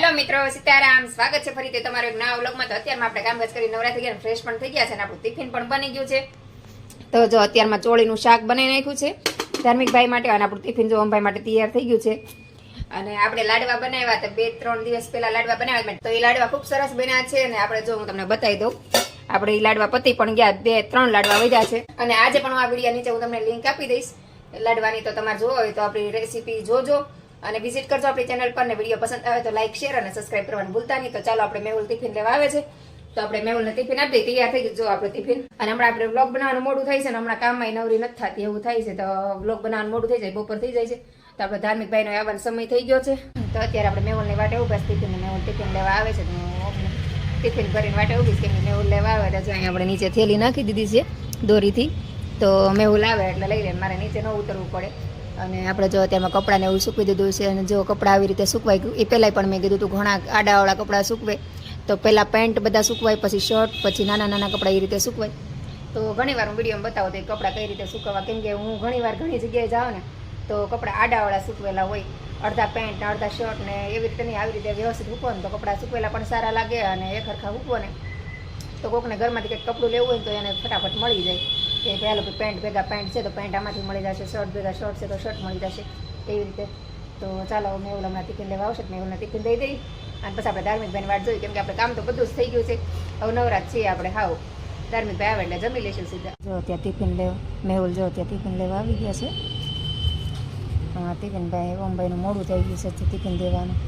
Hello મિત્રો, સીતારામ. સ્વાગત છે ફરીથી તમારો એક નવા વ્લોગમાં. તો અત્યારમાં આપણે કામકાજ કરી નવરા થઈ ગયા, ફ્રેશ પણ થઈ ગયા છે અને આપણું ટિફિન પણ બની ગયું છે. તો જો અત્યારમાં ચોળીનું શાક બનાવી નાખ્યું છે ધાર્મિકભાઈ માટે અને આપણું ટિફિન જો ઓમભાઈ માટે તૈયાર થઈ ગયું છે. અને આપણે લાડવા બનાવ્યા હતા 2-3 દિવસ પહેલા લાડવા બનાવ્યા, તો એ લાડવા ખૂબ સરસ બન્યા છે. અને આપણે જો હું તમને બતાવી દઉં, આપણે એ લાડવા પતી પણ ગયા, 2-3 લાડવા વધ્યા છે. અને આજે પણ આ વિડીયો નીચે હું તમને લિંક આપી દઈશ લાડવાની, તો તમારે જોવો હોય તો આપણી રેસીપી જોજો અને વિઝિટ કરજો આપણી ચેનલ પર. ને વિડીયો પસંદ આવે તો લાઈક, શેર અને સબસ્ક્રાઇબ કરવાનું ભૂલતા નહીં. તો ચાલો આપણે મેહુલ ટિફિન લેવા આવે છે, તો આપણે મેહુલને ટિફિન આપી દઈએ. તૈયાર થઈ ગયું જો આપણું ટિફિન. અને હમણાં આપણે વ્લોગ બનાવવાનું મોડું થાય છે ને હમણાં કામમાં નવરી નથી થતી એવું થાય છે, તો વ્લોગ બનાવવાનું મોડું થઈ જાય, બપોર થઈ જાય છે. તો આપણે ધાર્મિકભાઈનો આવવાનો સમય થઈ ગયો છે, તો અત્યારે આપણે મેહુલની વાટે ઉભા ટિફિન. મેહુલ ટિફિન લેવા આવે છે, તો ટિફિન ભરીને વાટે ઉભી કેમ કે મેહુલ લેવા આવે એટલે અહીં આપણે નીચે થેલી નાખી દીધી છે દોરીથી, તો મેહુલ આવે એટલે લઈ લે, મારે નીચે ન ઉતરવું પડે. અને આપણે જો અત્યારમાં કપડાને એવું સૂકવી દીધું છે. અને જો કપડાં આવી રીતે સૂકવાઈ ગયું, એ પહેલાં પણ મેં કીધું હતું ઘણા આડાવાળા કપડાં સૂકવે, તો પહેલાં પેન્ટ બધા સૂકવાય, પછી શર્ટ, પછી નાના નાના કપડાં એ રીતે સૂકવાય. તો ઘણીવાર હું વિડીયોમાં બતાવું તો એ કપડાં કઈ રીતે સૂકવવા, કેમ કે હું ઘણીવાર ઘણી જગ્યાએ જાઉં ને તો કપડાં આડાવાળા સૂકવેલા હોય, અડધા પેન્ટ ને અડધા શર્ટ ને એવી રીતે નહીં. આવી રીતે વ્યવસ્થિત હૂકવો ને તો કપડાં સૂકવેલા પણ સારા લાગે, અને એક હરખા હૂકવો ને તો કોકને ઘરમાંથી કંઈક કપડું લેવું હોય તો એને ફટાફટ મળી જાય કે પહેલાં પેન્ટ ભેગા પેન્ટ છે તો પેન્ટ આમાંથી મળી જશે, શર્ટ ભેગા શર્ટ છે તો શર્ટ મળી જશે, એવી રીતે. તો ચાલો મેહુલ હમણાં ટિફિન લેવા આવશે, મેહુલને ટિફિન દઈ દઈ અને પછી આપણે ધાર્મિકભાઈની વાટ જોઈએ, કેમ કે આપણે કામ તો બધું જ થઈ ગયું છે, હવે નવરાત છીએ આપણે. હાવ ધાર્મિકભાઈ આવે એટલે જમી લઈશું સીધા. જો ત્યાં ટિફિન લેવા મેહુલ જો ત્યાં ટિફિન લેવા આવી ગયા છે. હા, ટિફિનભાઈ ઓમભાઈનું મોડું થઈ ગયું છે ટિફિન દેવાનું.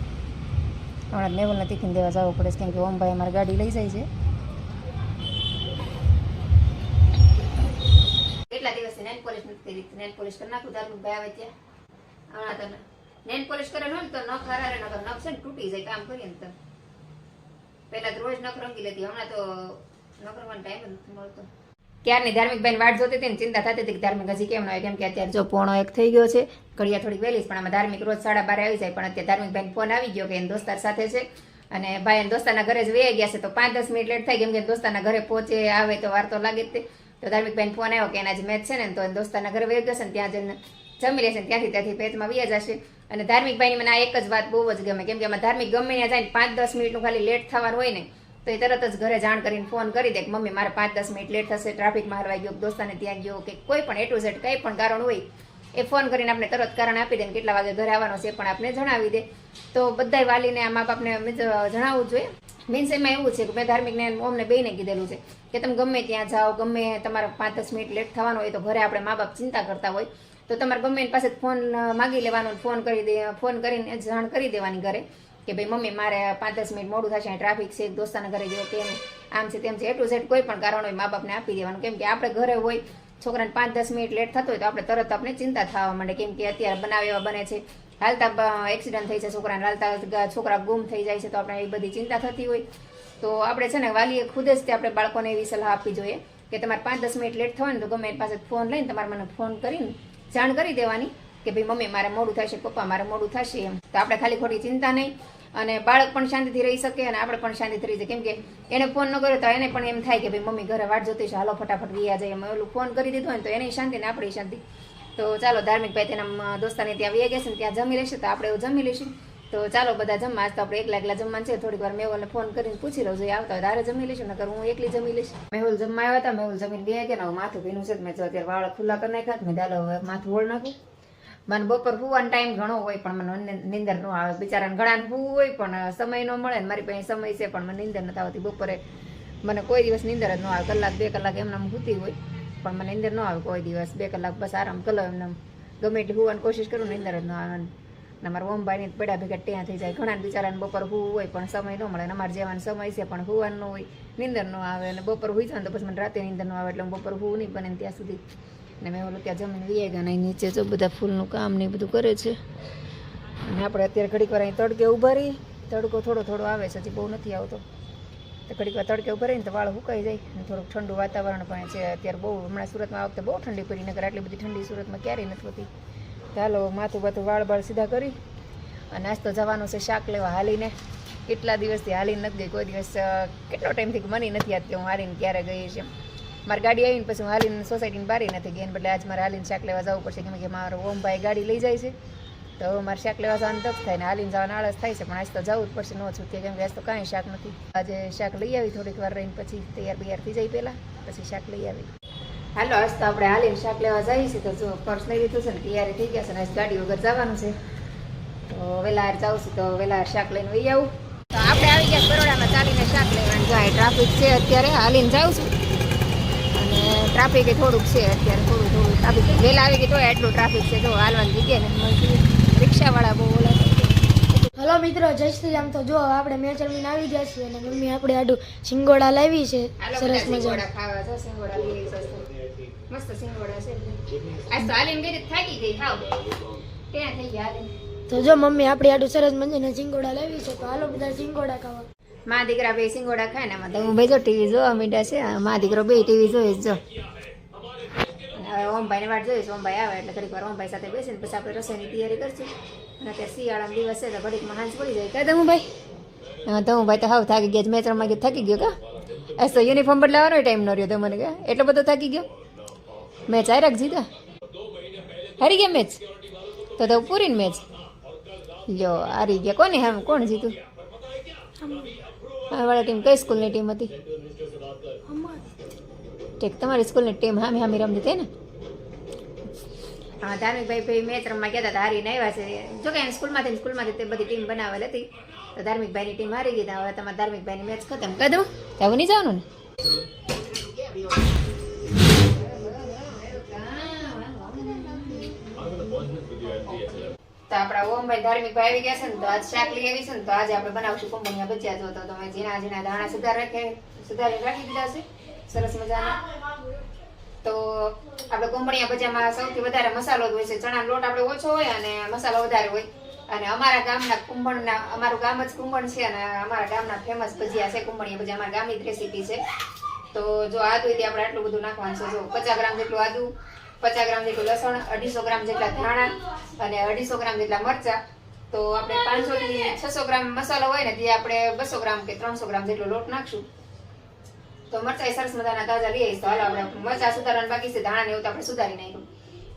હમણાં મેહુલને ટિફિન દેવા જવું પડે છે, કેમ કે ઓમભાઈ અમારી ગાડી લઈ જાય છે. કેટલા દિવસથી નેલ પોલિશ નથી કરી, નેલ પોલિશ કરી નાખું ધાર્મિકભાઈ આવે ત્યાં. હમણાં તો નેલ પોલિશ કરે ને તો નખ હારે નખ છે ને તૂટી જાય કામ કરીએ ને તો. પહેલા તો રોજ નખ રંગી લેતી, હમણાં તો નખ રંગવાનો ટાઈમ જ નથી મળતો. ક્યારની ધાર્મિકભાઈની વાટ જોતી હતી ને ચિંતા થતી હતી કે ધાર્મિક હજી કેમ ન આવે, કેમ કે અત્યારે જો 1:45 થઈ ગયો છે. ઘડિયા થોડીક વહેલી પણ આમાં ધાર્મિક રોજ 12:30 આવી જાય, પણ અત્યારે ધાર્મિકભાઈને ફોન આવી ગયો કે એને દોસ્તાર સાથે છે અને ભાઈ દોસ્તારના ઘરે જ વહી ગયા છે, તો 5-10 મિનિટ લેટ થાય, કેમ કે દોસ્તારના ઘરે પહોંચે આવે તો વાર તો લાગે જ તે. તો ધાર્મિકભાઈને ફોન આવ્યો કે એના જે મેચ છે ને તો દોસ્તારના ઘરે વહી જશે ને ત્યાં જઈને જમી લેશે ને ત્યાંથી પેટમાં વ્યા જશે. અને ધાર્મિકભાઈની મને આ એક જ વાત બહુ જ ગમે, કેમ કે આમાં ધાર્મિક ગમે ત્યાં જાય 5-10 મિનિટનું ખાલી લેટ થવાનું હોય ને તો એ તરત જ ઘરે જાણ કરીને ફોન કરી દે કે મમ્મી મારે 5-10 મિનિટ લેટ થશે, ટ્રાફિકમાં હરવાઈ ગયો, દોસ્તાને ત્યાં ગયો, કે કોઈ પણ A to Z કંઈ પણ કારણ હોય એ ફોન કરીને આપણે તરત કારણ આપી દે ને કેટલા વાગે ઘરે આવવાનો છે પણ આપણે જણાવી દે. તો બધાય વાલીને આ મા બાપને જણાવવું જોઈએ. મીન્સ એમાં એવું છે કે મેં ધાર્મિકને ઓમને બેને કીધેલું છે કે તમે ગમે ત્યાં જાઓ, ગમે તમારે 5-10 મિનિટ લેટ થવાનો હોય તો ઘરે આપણે મા બાપ ચિંતા કરતા હોય તો તમારે ગમે એની પાસે ફોન માગી લેવાનો, ફોન કરીને જાણ કરી દેવાની ઘરે કે ભાઈ મમ્મી મારે 5-10 મિનિટ મોડું થશે, ટ્રાફિક છે, દોસ્તાના ઘરે ગયો, કેમ આમ છે તેમ છે, A to Z કોઈ પણ કારણ હોય મા બાપને આપી દેવાનું. કેમ કે આપણે ઘરે હોય છોકરાને 5-10 મિનિટ લેટ થતો હોય તો આપણે તરત આપણે ચિંતા થવા માંડે, કેમ કે અત્યારે બનાવ એવા બને છે, હાલતા એક્સિડન્ટ થઈ છે છોકરાને, હાલતા છોકરા ગુમ થઈ જાય છે, તો આપણે એ બધી ચિંતા થતી હોય. તો આપણે છે ને વાલીએ ખુદ જ તે આપણે બાળકોને એવી સલાહ આપવી જોઈએ કે તમારે 5-10 મિનિટ લેટ થવાય ને તો ગમે એની પાસે ફોન લઈને તમારે મને ફોન કરીને જાણ કરી દેવાની કે ભાઈ મમ્મી મારે મોડું થશે, પપ્પા મારે મોડું થશે એમ. તો આપણે ખાલી ખોટી ચિંતા નહીં, અને બાળક પણ શાંતિથી રહી શકે અને આપણે પણ શાંતિથી રહી જાય, કેમ કે એને ફોન ન કર્યો તો એને પણ એમ થાય કે ભાઈ મમ્મી ઘરે વાટ જોતી છે, હાલો ફટાફટ વ્યા જાય. એમ ઓલું ફોન કરી દીધું હોય ને તો એને શાંતિ ને આપણી શાંતિ. તો ચાલો ધાર્મિકભાઈ તેના દોસ્તાને ત્યાં વ્યા ગયા છે ને ત્યાં જમી લેશે, તો આપણે એવું જમી લઈશું. તો ચાલો બધા જમવા, આજ તો આપણે એકલા જમવાનું છે. થોડીક વાર મેહુલને ફોન કરીને પૂછી લઉં જોઈએ આવતા હોય તારે જમી લઈશું, નકર હું એકલી જમી લઈશ. મેહુલ જમવા આવ્યા હતા, મેહુલ જમીને બે ગયા, માથું ભીનું છે મેં અત્યારે વાળ ખુલ્લા કરી નાખ્યા, મેં દાલો હવે માથું ઓળ નાખું. મને બપોર હુવાનો ટાઈમ ઘણો હોય પણ મને નીંદર ન આવે, બિચારાને ઘણાને હુવું હોય પણ સમય ન મળે ને મારી પાસે સમય છે પણ મને નીંદર નથી આવતી. બપોરે મને કોઈ દિવસ નીંદર જ ન આવે, 1-2 કલાક એમને સૂતી હોય પણ મને નીંદર ન આવે કોઈ દિવસ. 2 કલાક બસ આરામ કરો એમને, ગમે એટલી હુવાની કોશિશ કરું નીંદર જ ન આવે. ને મારા ઓમભાઈની પડ્યા ભેગા ત્યાં થઈ જાય, ઘણા બિચારાને બપોર હુવું હોય પણ સમય ન મળે, અમારે જેવાનો સમય છે પણ હુવાનું ન હોય, નીંદર ન આવે. અને બપોર હુઈ જાય ને તો પછી મને રાતે નીંદર ન આવે, એટલે હું બપોર હુવું નહીં બને ત્યાં સુધી. ને મેં ઓલું ત્યાં જમીને વી ગયા ને નીચે જો બધા ફૂલનું કામ ને બધું કરે છે. અને આપણે અત્યારે ઘડીક વાર અહીં તડકે ઊભા રહી, તડકો થોડો આવે છે, હજી બહુ નથી આવતો, તો ઘડીક વાર તડકે ઊભા રહીને તો વાળ સુકાઈ જાય. અને થોડુંક ઠંડુ વાતાવરણ પણ છે અત્યારે બહુ. હમણાં સુરતમાં આ વખતે બહુ ઠંડી પડી, નકર આટલી બધી ઠંડી સુરતમાં ક્યારેય નથી હોતી. ચાલો માથું બાથું વાળ સીધા કરી અને નાસ્તો જવાનું છે શાક લેવા હાલીને. કેટલા દિવસથી હાલીને નથી ગઈ, કોઈ દિવસ કેટલો ટાઈમથી મને નથી યાદ કે હું હાલીને ક્યારે ગઈ છે. મારી ગાડી આવીને પછી હું હાલીને સોસાયટીની બહાર નથી ગઈ, બદલે આજ મારે હાલીને શાક લેવા જવું પડશે, કેમ કે મારો ઓમભાઈ ગાડી લઈ જાય છે તો મારે શાક લેવા જવાનું તક થાય ને હાલીને જવાનું આળસ થાય છે, પણ આજ તો જવું જ પડશે, ન છૂટકે, કેમ કે આજ તો કાંઈ શાક નથી. આજે શાક લઈ આવી, થોડીક વાર રહીને પછી તૈયાર થઈ જાય પહેલાં, પછી શાક લઈ આવી. હાલો, આજ તો આપણે હાલીને શાક લેવા જઈએ છીએ. તો જો પર્સ લઈ લીધું છે ને, તૈયારી થઈ ગયા છે ને, આજ ગાડી વગર જવાનું છે. તો વહેલા જાઉં છું, તો વહેલા શાક લઈને વહી આવું. તો આપણે આવી ગયા બરોડામાં ચાલીને શાક લેવાનું જાય. ટ્રાફિક છે અત્યારે, હાલીને જાઉં છું અને ટ્રાફિક એ થોડુંક છે અત્યારે, થોડું ટ્રાફિક. વહેલા આવી ગઈ તો એટલું ટ્રાફિક છે, જો હાલવાની જગ્યાએ ને મળતી. રિક્ષાવાળા બહુ ઓલા. હલો મિત્રો, જય શ્રી રામ. તો જો આપણે મેચરમીન આવી ગયા છીએ અને મમ્મી આપણે આડું સિંગોડા લાવી છે, સરસ મજા ખાવા જો સિંગોડા લઈ છે, મસ્ત સિંગોડા છે. આજ તો હાલીને ગઈ થાકી ગઈ હાવ, ત્યાં થઈ ગયા હાલીને. તો જો મમ્મી આપણે આડું સરસ મજાના સિંગોડા લાવી છે, તો હાલો બધા સિંગોડા ખાવા. મા દીકરા બે સિંગોડા ખાય ને, એમાં તો હું ભાઈ જો ટીવી જોવા મીંડા છે. મા દીકરો બે ટીવી જોઈએ જો. હવે ઓમભાઈને વાટ જોઈશ, ઓમભાઈ આવે એટલે ઘડીક વાર ઓમભાઈ સાથે બેસીને પછી આપણે રસોઈની તૈયારી કરશું. અને અત્યારે શિયાળાનો દિવસ છે તો ઘડીકમાં હાંજ પડી જાય. કાં દમુભાઈ? હા, દમુભાઈ તો હાવ થાકી ગયા, મેચ રમવા ગયો થાકી ગયો. કા આજ તો યુનિફોર્મ બદલાવાનો ટાઈમ ન રહ્યો તમને, કે એટલો બધો થાકી ગયો. મેચ હાર્યા જીતા, હારી ગયા મેચ તો પૂરીને મેચ લ્યો હારી ગયા. કોની હા કોણ જીતું? વાળા ટીમ કઈ સ્કૂલની ટીમ હતી? ઠીક, તમારી સ્કૂલની ટીમ હામી હામી રમતી હતી ને? હા, ધાર્મિકભાઈ મેચ રમવા ગયા હતા, હારીને આવ્યા છે. જો કે સ્કૂલમાંથી તે બધી ટીમ બનાવેલ હતી, તો ધાર્મિકભાઈની ટીમ હારી ગઈ. હવે તમારે ધાર્મિકભાઈની મેચ ખતમ કરી દઉં, હવે નહીં જવાનું ને? તો આપણા ઓમભાઈ ધાર્મિકભાઈ આવી ગયા છે ને, તો આજ શાક લઈ આવી છે ને, તો આજે આપણે બનાવશું કુંભણિયા ભજીયા. જો તો તમે ઝીણા દાણા સુધારી રાખી દીધા છે સરસ મજાના. તો આપણે કુંભણિયા ભજીયામાં સૌથી વધારે મસાલો જ હોય છે. ચણાનો લોટ આપણે ઓછો હોય અને મસાલો વધારે હોય. અને અમારા ગામના કુંભણના, અમારું ગામ જ કુંભણ છે અને અમારા ગામના ફેમસ ભજીયા છે કુંભણિયા ભજીયા, અમારા ગામની જ રેસીપી છે. તો જો આદુ આપણે આટલું બધું નાખવાનું છે. જો 50 ગ્રામ જેટલું આદુ, 50 ગ્રામ જેટલું લસણ, 250 ગ્રામ જેટલા ધાણા અને 250 ગ્રામ જેટલા મરચા. તો આપણે 500 થી 600 ગ્રામ મસાલો હોય ને, તે આપણે 200 ગ્રામ કે 300 ગ્રામ જેટલો લોટ નાખશું. તો મરચાં સરસ મજાના તાજા લઈ આવીશ. તો હાલો આપણે મરચાં સુધારવાનું બાકી છે, ધાણા ને એવું તો આપણે સુધારી નાખ્યું.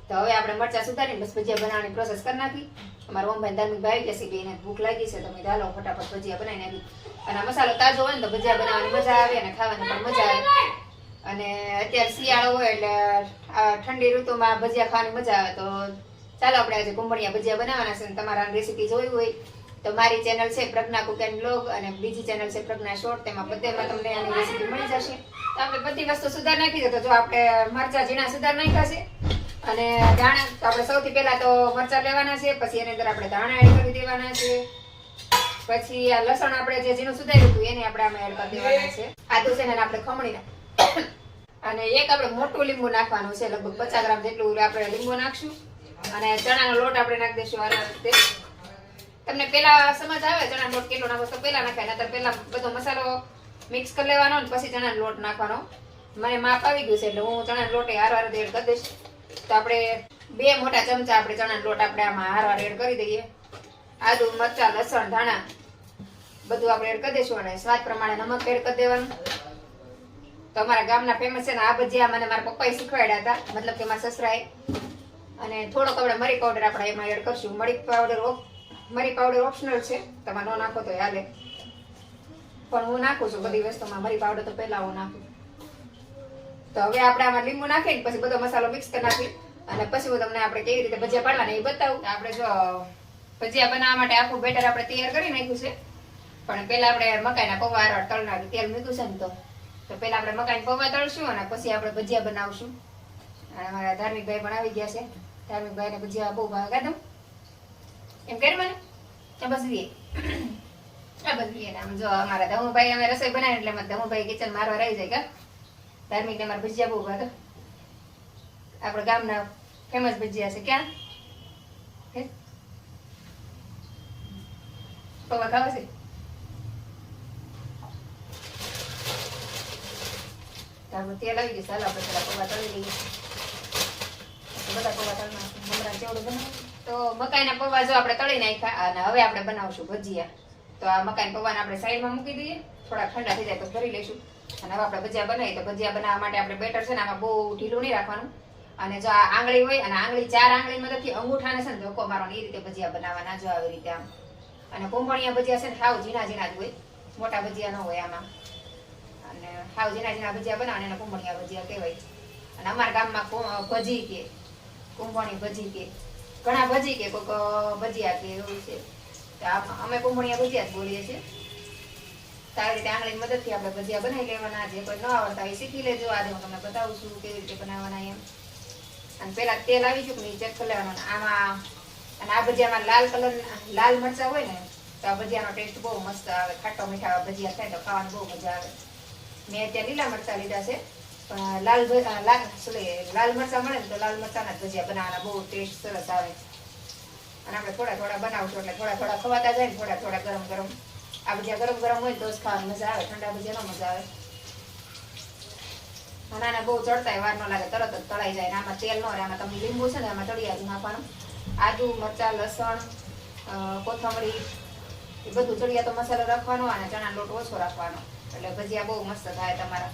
તો હવે આપણે મરચાં સુધારીને બસ ભજીયા બનાવવાની પ્રોસેસ કરી નાખી. અમારા ઓમભાઈ ધાર્મિકભાઈ આવી જશે, એને ભૂખ લાગી છે, તો મેં હાલો ફટાફટ ભજીયા બનાવી નાખી. અને આ મસાલો તાજો હોય ને તો ભજીયા બનાવવાની મજા આવે અને ખાવાની પણ મજા આવે. અને અત્યારે શિયાળો હોય એટલે ઠંડી ઋતુમાં ભજીયા ખાવાની મજા આવે. તો ચાલો આપણે આજે કુંભણિયા ભજીયા બનાવવાના છે. તમારા રેસીપી જોઈ હોય તો મારી ચેનલ છે પ્રજ્ઞા કુક એન્ડ બ્લોગ અને બીજી ચેનલ છે પ્રજ્ઞા શોર્ટ, તેમાં બધેમાં તમને આની રેસીપી મળી જશે. તો આપણે બધી વસ્તુ સુધાર નાખી દે. તો જો આપણે મરચા ઝીણા સુધાર નાખ્યા છે અને ધાણા તો આપણે સૌથી પહેલા તો મરચા લેવાના છે, પછી એની અંદર આપણે ધાણા એડ કરી દેવાના છે. પછી આ લસણ આપણે જે ઝીણું સુધાર્યું હતું એને આપણે આમાં એડ કરી દેવાના છે. આદુ છે ને આપણે ખમણી અને એક આપણે મોટું લીંબુ નાખવાનું છે, લગભગ 50 ગ્રામ જેટલું આપણે લીંબુ નાખશું. અને ચણાનો લોટ આપણે નાખી દઈશું આ રીતે. તમને પેલા સમજ આવે ચણાનો લોટ કેટલો નાખો તો પેલા નાખાય, નતર પેલા બધો મસાલો મિક્સ કરી લેવાનો ને પછી ચણાનો લોટ નાખવાનો. મને માપ આવી ગયું છે એટલે હું ચણાનો લોટ હારવાર એડ કરી દઈશ. તો આપણે 2 મોટા ચમચા આપણે ચણાનો લોટ આપણે આમાં હારવાર એડ કરી દઈએ. આદુ, મરચા, લસણ, ધાણા બધું આપણે એડ કરી દઈશું અને સ્વાદ પ્રમાણે નમક એડ કરી દેવાનું. તો અમારા ગામના ફેમસ છે ને આ ભજીયા મને મારા પપ્પાએ શીખવાડ્યા હતા, મતલબ કે મારા સસરાએ. અને થોડોક આપણે મરી પાવડર આપણે એમાં એડ કરશું. મરી પાવડર ઓપ્શનલ છે, તમે ન નાખો તો હાલે, પણ હું નાખું છું બધી વસ્તુમાં મરી પાવડર. તો પહેલા હું નાખું. તો હવે આપણે આમાં લીંબુ નાખીને પછી બધો મસાલો મિક્સ કરી નાખી અને પછી હું તમને આપણે કેવી રીતે ભજીયા પાડવાના એ બતાવું. આપણે જો ભજીયા બનાવવા માટે આખું બેટર આપણે તૈયાર કરી નાખ્યું છે, પણ પહેલા આપણે મકાઈના પૌવા હારવાર તળના તેલ મૂક્યું છે ને, તો પહેલા આપણે મકાઈના પૌવા તળશું અને પછી આપણે ભજીયા બનાવશું. અને અમારા ધાર્મિકભાઈ પણ આવી ગયા છે. ધાર્મિકભાઈને ભજીયા બહુ ભાવે. કાદમ એમ કરી મને આ બસ આમ જો અમારા ધમુભાઈ અમે રસોઈ બનાવી એટલે ધમુભાઈ કિચન મારવા રહી જાય. કા ધાર્મિકને અમારા ભજીયા બહુ ભાવે. આપણા ગામના ફેમસ ભજીયા છે. ક્યાં પૌવા ખાવા છે? તેલ આવી ગયું. ચાલો આપણે પેલા પૌવા તળી લઈએ. બધા પૌવા તળના હમણાં જેવડું બનાવ્યું. તો મકાઈના પૌવા જો આપણે તળી નાખ્યા અને હવે આપણે બનાવશું ભજીયા. તો આ મકાઈના પૌવાને આપણે સાઈડમાં મૂકી દઈએ, થોડા ઠંડા થઈ જાય પછી ભરી લઈશું. અને હવે આપણે ભજીયા બનાવીએ. તો ભજીયા બનાવવા માટે આપણે બેટર છે ને આમાં બહુ ઢીલું નહીં રાખવાનું, અને જો આ આંગળી હોય અને આંગળી 4 આંગળી મદદથી અંગૂઠાને છે ને ધોકો મારવાનો એ રીતે ભજીયા બનાવવાના જો આવી રીતે આમ. અને કુંભણિયા ભજીયા છે ને હાવ ઝીણા ઝીણા જ હોય, મોટા ભજીયા ન હોય આમાં. અને હાવ ઝીણા ઝીણા ભજીયા બનાવવાના એને કુંભણિયા ભજીયા કહેવાય. અને અમારા ગામમાં ભજી કે કુંભણી ભજી કે ઘણા ભજી કે કોઈક ભજીયા કે એવું છે. તો અમે કુંભણિયા ભજીયા જ બોલીએ છીએ. તો આવી રીતે આંગળીની મદદથી આપણે ભજીયા બનાવી લેવાના. જે કોઈ ન આવડતા હોય શીખી લેજો. આજે હું તમને બતાવું છું કેવી રીતે બનાવવાના એમ. અને પેલા તેલ આવી ચૂક ને ચેક કરી લેવાનું. આમાં અને આ ભજીયામાં લાલ મરચા હોય ને તો આ ભજીયાનો ટેસ્ટ બહુ મસ્ત આવે. ખાટો મીઠા ભજીયા થાય તો ખાવાની બહુ મજા આવે. મેં અત્યારે લીલા મરચા લીધા છે, પણ લાલ મરચા મળે ને તો લાલ મરચાના જ ભજીયા બનાવવાના બહુ ટેસ્ટ સરસ આવે. અને આપણે થોડા થોડા બનાવશું એટલે થોડા થોડા ખવાતા જાય ને થોડા થોડા ગરમ ગરમ. આ ભજીયા ગરમ ગરમ હોય તો જ ખાવાની મજા આવે, ઠંડા ભજીયા ન મજા આવે. અને આને બહુ ચડતા વાર ન લાગે, તરત જ તળાઈ જાય. આમાં તેલ ન રહે. આમાં તમે લીંબુ છે ને આમાં તળિયાતું નાખવાનું. આદુ મરચા લસણ કોથમરી એ બધું ચડિયાતો મસાલો રાખવાનો અને ચણા લોટ ઓછો રાખવાનો એટલે ભજીયા બહુ મસ્ત થાય તમારા.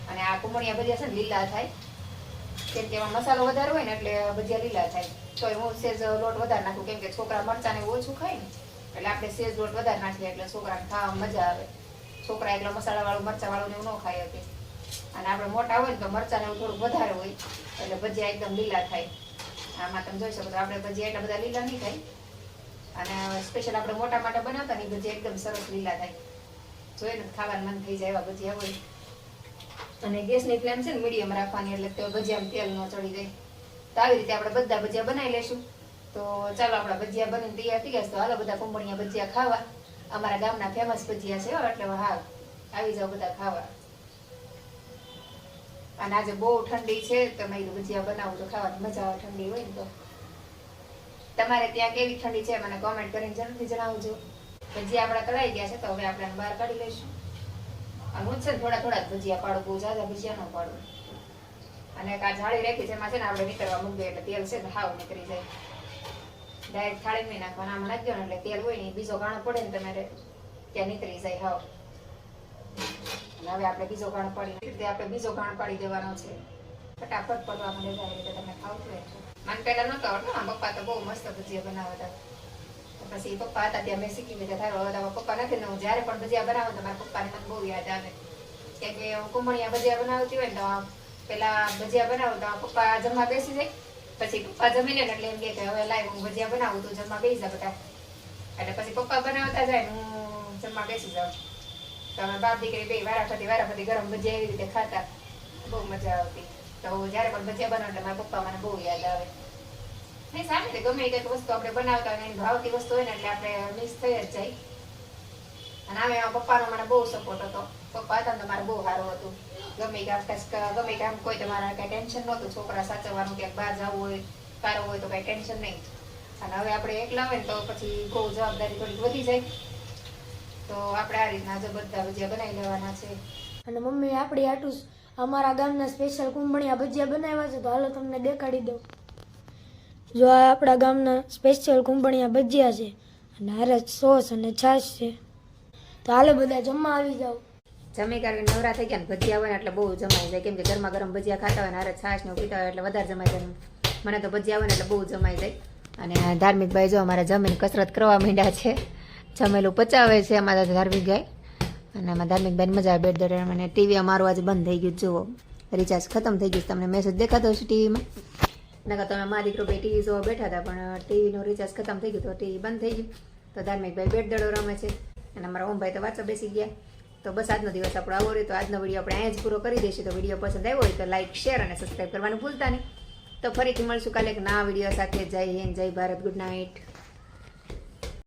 અને આ કુંભણિયા ભજીયા છે ને લીલા થાય કેમ કે એમાં મસાલો વધારે હોય ને એટલે ભજીયા લીલા થાય. તો હું સેજ લોટ વધારે નાખું કેમ કે છોકરા મરચાને ઓછું ખાય ને એટલે આપણે સેજ લોટ વધારે નાખીએ એટલે છોકરાને ખાવામાં મજા આવે. છોકરા એટલે મસાલાવાળું મરચાવાળું ને એવું ન ખાય હતી. અને આપણે મોટા હોય ને તો મરચાને એવું થોડુંક વધારે હોય એટલે ભજીયા એકદમ લીલા થાય. આમાં તમે જોઈ શકો તો આપણે ભજીયા એટલા બધા લીલા નહીં થાય. અને સ્પેશિયલ આપણે મોટા માટે બનાવતા ને ભજીયા એકદમ સરસ લીલા થાય. જોઈને ખાવાનું મન થઈ જાય એવા ભજીયા હોય. અને ગેસની ફ્લેમ છે ને મીડિયમ રાખવાની એટલે તો ભજીયામાં તેલ ન ચડી જાય. તો આવી રીતે આપણે બધા ભજીયા બનાવી લઈશું. તો ચાલો આપણા ભજીયા બનીને તૈયાર થઈ ગયા. તો હાલો બધા કુંભણિયા ભજીયા ખાવા. અમારા ગામના ફેમસ ભજીયા છે એટલે હા આવી જાઓ બધા ખાવા. અને આજે બહુ ઠંડી છે તમે ભજીયા બનાવું તો ખાવાની મજા આવે. ઠંડી હોય ને તો તમારે ત્યાં કેવી ઠંડી છે મને કોમેન્ટ કરીને જરૂરથી જણાવજો. ભજીયા આપણા તળાઈ ગયા છે તો હવે આપણે બહાર કાઢી લઈશું. અને હું છે ને થોડા થોડા જ ભજીયા પાડું, બહુ જ્યાદા ભજીયા ન પાડું. અને એક આ જાળી રાખી જેમાં છે ને આપણે નીકળવા મૂકીએ એટલે તેલ છે ને હાવ નીકળી જાય. ડાયરેક્ટ થાળી નહીં નાખવાના, આમાં નાખી દો ને એટલે તેલ હોય ને બીજો ગાણો પડે ને તમારે ત્યાં નીકળી જાય હાવ. હવે આપણે બીજો ગાણ પાડી રીતે આપણે બીજો ગાણ પાડી દેવાનો છે. ફટાફટ પડવા મળે જાય રીતે તમે ખાવતું રહેજો. મને પહેલા નતો આવડતું. પપ્પા તો બહુ મસ્ત ભજીયા બનાવતા. પછી પપ્પા હતા ત્યાં મેં શીખી લીધા. થાય પપ્પા નથી ને હું જયારે પણ ભજીયા બનાવું તો મારા પપ્પાને મને બહુ યાદ આવે. કેમ કે હું કુંભણિયા ભજીયા બનાવતી હોય ને તો પેલા ભજીયા બનાવું તો પપ્પા જમવા બેસી જાય. પછી પપ્પા જમીને એટલે એમ કે હવે લાવ હું ભજીયા બનાવું તું જમવા બેસી જા બધા. એટલે પછી પપ્પા બનાવતા જાય હું જમવા બેસી જાઉં. તો અમે બાપ દીકરી બે વારાફરતી ગરમ ભજીયા એવી રીતે ખાતા. બહુ મજા આવતી. તો જયારે પણ ભજીયા બનાવ એટલે મારા પપ્પા મને બહુ યાદ આવે. નહીં સામે ગમે એ કંઈક વસ્તુ આપણે બનાવતા હોય એની ભાવતી વસ્તુ હોય ને એટલે આપણે મિસ થઈ જ જાય. અને આમે પપ્પાનો મને બહુ સપોર્ટ હતો. પપ્પા હતા ને તો મારે બહુ સારું હતું. ગમે કામ કોઈ તમારે કઈ ટેન્શન નહોતું. છોકરા સાચવવાનું ક્યાંક બહાર જવું હોય કારો હોય તો કઈ ટેન્શન નહીં. અને હવે આપણે એકલા હોય ને તો પછી બહુ જવાબદારી થોડીક વધી જાય. તો આપણે આ રીતના જો બધા ભજીયા બનાવી લેવાના છે. અને મમ્મી આપણી આટું અમારા ગામના સ્પેશિયલ કુંભણિયા ભજીયા બનાવ્યા છે તો હાલો તમને દેખાડી દઉં. જો આ આપણા ગામના સ્પેશિયલ કુંભણિયા ભજીયા છે અને હારે સોસ અને છાશ છે. તો હાલો બધા જમવા આવી જાઓ. જમી કરીને નવરા થઈ ગયા ને ભજીયા હોય ને એટલે બહુ જમાઈ જાય. કેમ કે ગરમા ગરમ ભજીયા ખાતા હોય ને હારે છાશ ને પીતા હોય એટલે વધારે જમાઈ જાય. મને તો ભજીયા હોય ને એટલે બહુ જમાઈ જાય. અને ધાર્મિકભાઈ જો અમારા જમીન કસરત કરવા માંડ્યા છે. જમેલું પચાવે છે અમારા ધાર્મિક ગાય. અને આમાં ધાર્મિકભાઈ મજા આવે બેટ દરે. મને ટીવી અમારું આજે બંધ થઈ ગયું. જુઓ રિચાર્જ ખતમ થઈ ગયું. તમને મેસેજ દેખાતો હશે ટીવીમાં. નકર તમે મારા દીકરો ભાઈ ટીવી જોવા બેઠા હતા પણ ટીવીનું રિચાર્જ ખતમ થઈ ગયું તો ટીવી બંધ થઈ ગયું. તો ધાર્મિકભાઈ બેટ દડો રમે છે અને અમારા ઓમભાઈ તો વાંચવા બેસી ગયા. તો બસ આજનો દિવસ આપણો આવો રહ્યો. તો આજનો વિડીયો આપણે અહીંયા જ પૂરો કરી દઈશું. તો વિડીયો પસંદ આવ્યો હોય તો લાઈક શેર અને સબસ્ક્રાઈબ કરવાનું ભૂલતા નહીં. તો ફરીથી મળશું કાલે એક નવા વિડીયો સાથે. જય હિન્દ, જય ભારત, ગુડ નાઇટ.